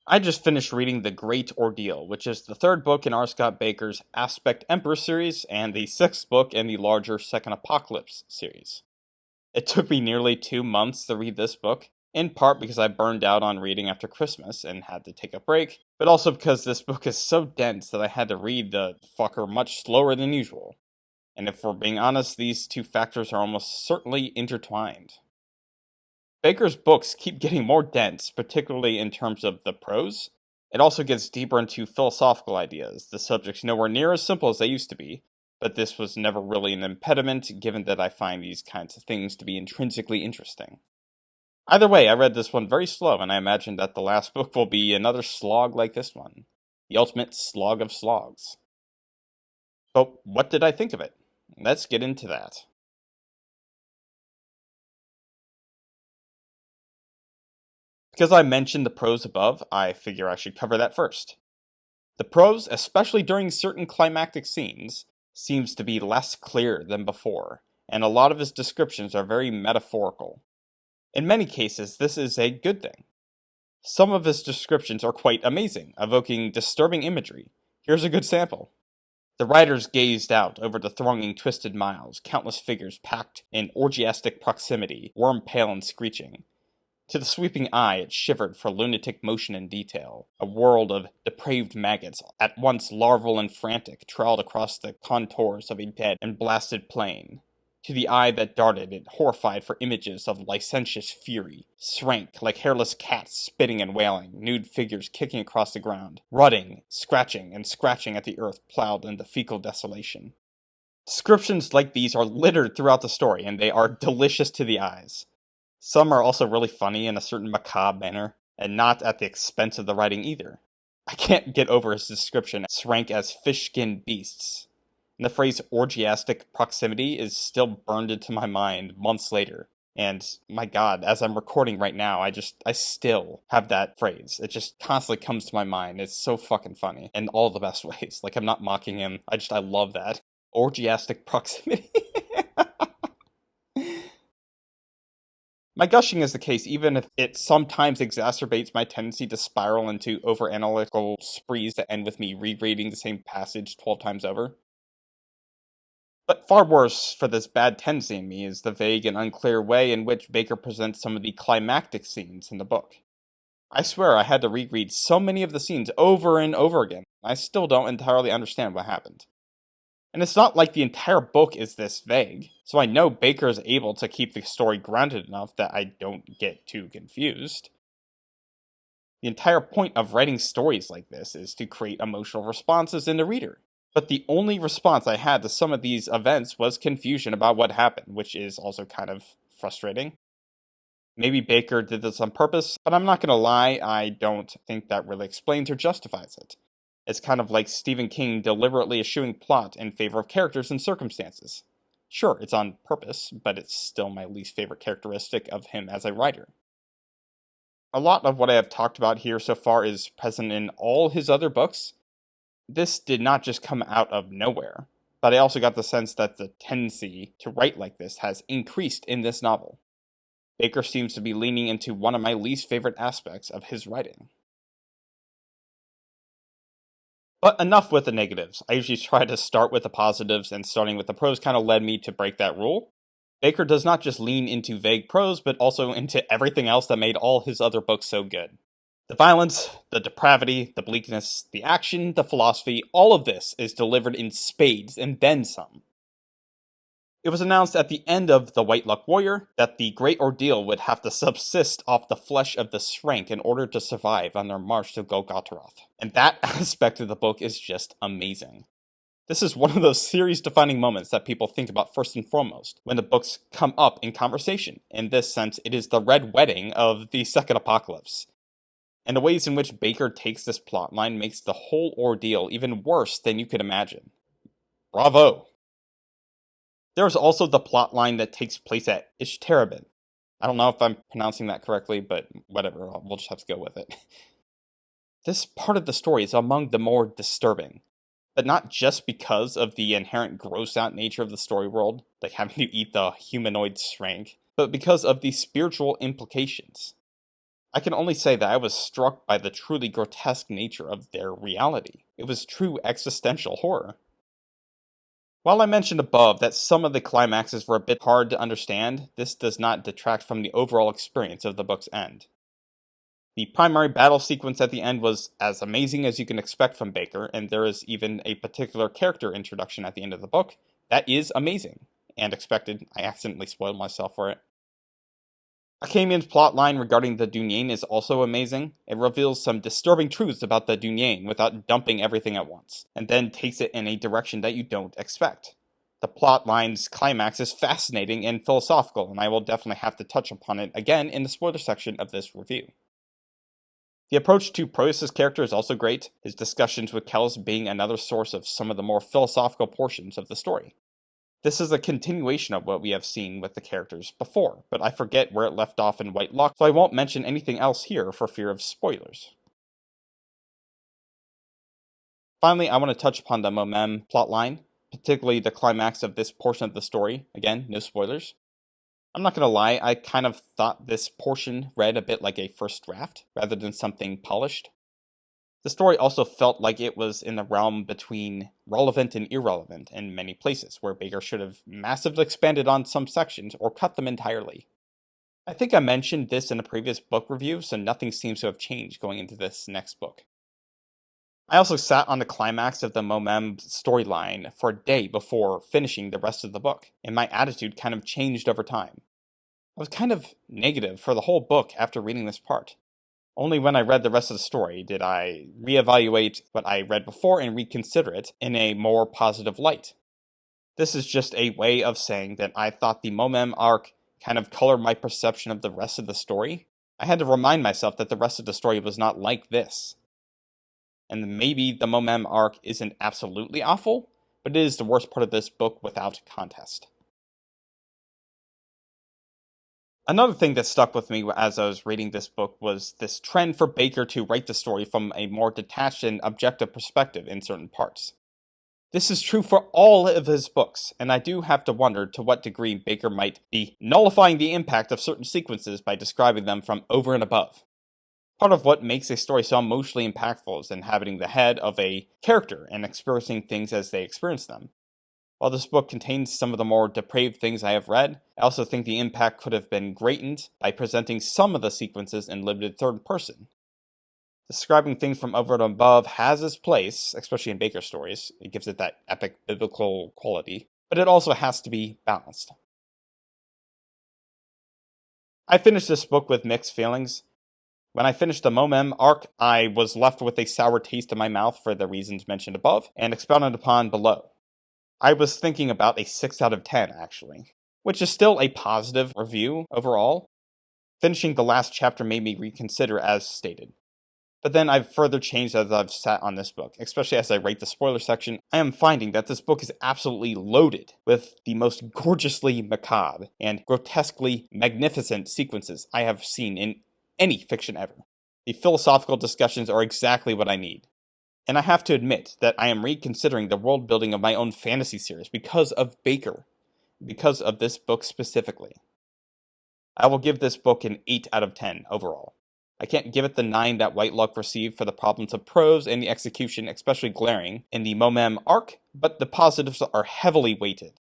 I just finished reading The Great Ordeal, which is the third book in R. Scott Baker's Aspect Emperor series and the sixth book in the larger Second Apocalypse series. It took me nearly 2 months to read this book, in part because I burned out on reading after Christmas and had to take a break, but also because this book is so dense that I had to read the fucker much slower than usual. And if we're being honest, these two factors are almost certainly intertwined. Baker's books keep getting more dense, particularly in terms of the prose. It also gets deeper into philosophical ideas. The subject's nowhere near as simple as they used to be, but this was never really an impediment, given that I find these kinds of things to be intrinsically interesting. Either way, I read this one very slow, and I imagine that the last book will be another slog like this one. The ultimate slog of slogs. But what did I think of it? Let's get into that. Because I mentioned the prose above, I figure I should cover that first. The prose, especially during certain climactic scenes, seems to be less clear than before, and a lot of his descriptions are very metaphorical. In many cases, this is a good thing. Some of his descriptions are quite amazing, evoking disturbing imagery. Here's a good sample. The riders gazed out over the thronging twisted miles, countless figures packed in orgiastic proximity, worm pale and screeching. To the sweeping eye, it shivered for lunatic motion and detail. A world of depraved maggots, at once larval and frantic, trawled across the contours of a dead and blasted plain. To the eye that darted, it horrified for images of licentious fury, shrank like hairless cats spitting and wailing, nude figures kicking across the ground, rutting, scratching, and scratching at the earth plowed into fecal desolation. Descriptions like these are littered throughout the story, and they are delicious to the eyes. Some are also really funny in a certain macabre manner, and not at the expense of the writing either. I can't get over his description as rank as fish-skinned beasts. And the phrase orgiastic proximity is still burned into my mind months later. And my god, as I'm recording right now, I still have that phrase. It just constantly comes to my mind. It's so fucking funny in all the best ways. Like, I'm not mocking him. I love that. Orgiastic proximity. My gushing is the case, even if it sometimes exacerbates my tendency to spiral into over-analytical sprees that end with me rereading the same passage 12 times over. But far worse for this bad tendency in me is the vague and unclear way in which Baker presents some of the climactic scenes in the book. I swear I had to reread so many of the scenes over and over again. I still don't entirely understand what happened. And it's not like the entire book is this vague, so I know Baker is able to keep the story grounded enough that I don't get too confused. The entire point of writing stories like this is to create emotional responses in the reader. But the only response I had to some of these events was confusion about what happened, which is also kind of frustrating. Maybe Baker did this on purpose, but I'm not gonna lie, I don't think that really explains or justifies it. It's kind of like Stephen King deliberately eschewing plot in favor of characters and circumstances. Sure, it's on purpose, but it's still my least favorite characteristic of him as a writer. A lot of what I have talked about here so far is present in all his other books. This did not just come out of nowhere, but I also got the sense that the tendency to write like this has increased in this novel. Baker seems to be leaning into one of my least favorite aspects of his writing. But enough with the negatives. I usually try to start with the positives, and starting with the prose kind of led me to break that rule. Baker does not just lean into vague prose, but also into everything else that made all his other books so good. The violence, the depravity, the bleakness, the action, the philosophy, all of this is delivered in spades and then some. It was announced at the end of The White Luck Warrior that the Great Ordeal would have to subsist off the flesh of the Shrank in order to survive on their march to Golgotharoth. And that aspect of the book is just amazing. This is one of those series-defining moments that people think about first and foremost when the books come up in conversation. In this sense, it is the Red Wedding of the Second Apocalypse. And the ways in which Baker takes this plotline makes the whole ordeal even worse than you could imagine. Bravo! There's also the plotline that takes place at Ishtarabin. I don't know if I'm pronouncing that correctly, but whatever, we'll just have to go with it. This part of the story is among the more disturbing, but not just because of the inherent gross-out nature of the story world, like having to eat the humanoid Shrank, but because of the spiritual implications. I can only say that I was struck by the truly grotesque nature of their reality. It was true existential horror. While I mentioned above that some of the climaxes were a bit hard to understand, this does not detract from the overall experience of the book's end. The primary battle sequence at the end was as amazing as you can expect from Bakker, and there is even a particular character introduction at the end of the book that is amazing and expected. I accidentally spoiled myself for it. Akamian's plotline regarding the Dunyan is also amazing. It reveals some disturbing truths about the Dunyan without dumping everything at once, and then takes it in a direction that you don't expect. The plotline's climax is fascinating and philosophical, and I will definitely have to touch upon it again in the spoiler section of this review. The approach to Proteus' character is also great, his discussions with Kells being another source of some of the more philosophical portions of the story. This is a continuation of what we have seen with the characters before, but I forget where it left off in White Luck, so I won't mention anything else here for fear of spoilers. Finally, I want to touch upon the Momem plotline, particularly the climax of this portion of the story. Again, no spoilers. I'm not gonna lie, I kind of thought this portion read a bit like a first draft, rather than something polished. The story also felt like it was in the realm between relevant and irrelevant in many places, where Bakker should have massively expanded on some sections or cut them entirely. I think I mentioned this in a previous book review, so nothing seems to have changed going into this next book. I also sat on the climax of the Momem storyline for a day before finishing the rest of the book, and my attitude kind of changed over time. I was kind of negative for the whole book after reading this part. Only when I read the rest of the story did I reevaluate what I read before and reconsider it in a more positive light. This is just a way of saying that I thought the Momem arc kind of colored my perception of the rest of the story. I had to remind myself that the rest of the story was not like this. And maybe the Momem arc isn't absolutely awful, but it is the worst part of this book without contest. Another thing that stuck with me as I was reading this book was this trend for Bakker to write the story from a more detached and objective perspective in certain parts. This is true for all of his books, and I do have to wonder to what degree Bakker might be nullifying the impact of certain sequences by describing them from over and above. Part of what makes a story so emotionally impactful is inhabiting the head of a character and experiencing things as they experience them. While this book contains some of the more depraved things I have read, I also think the impact could have been greatened by presenting some of the sequences in limited third person. Describing things from over and above has its place, especially in Bakker stories. It gives it that epic biblical quality, but it also has to be balanced. I finished this book with mixed feelings. When I finished the Momem arc, I was left with a sour taste in my mouth for the reasons mentioned above and expounded upon below. I was thinking about a 6 out of 10, actually, which is still a positive review overall. Finishing the last chapter made me reconsider as stated. But then I've further changed as I've sat on this book, especially as I rate the spoiler section. I am finding that this book is absolutely loaded with the most gorgeously macabre and grotesquely magnificent sequences I have seen in any fiction ever. The philosophical discussions are exactly what I need. And I have to admit that I am reconsidering the world building of my own fantasy series because of Bakker, because of this book specifically. I will give this book an 8 out of 10 overall. I can't give it the 9 that White Luck received for the problems of prose and the execution, especially glaring, in the Momem arc, but the positives are heavily weighted.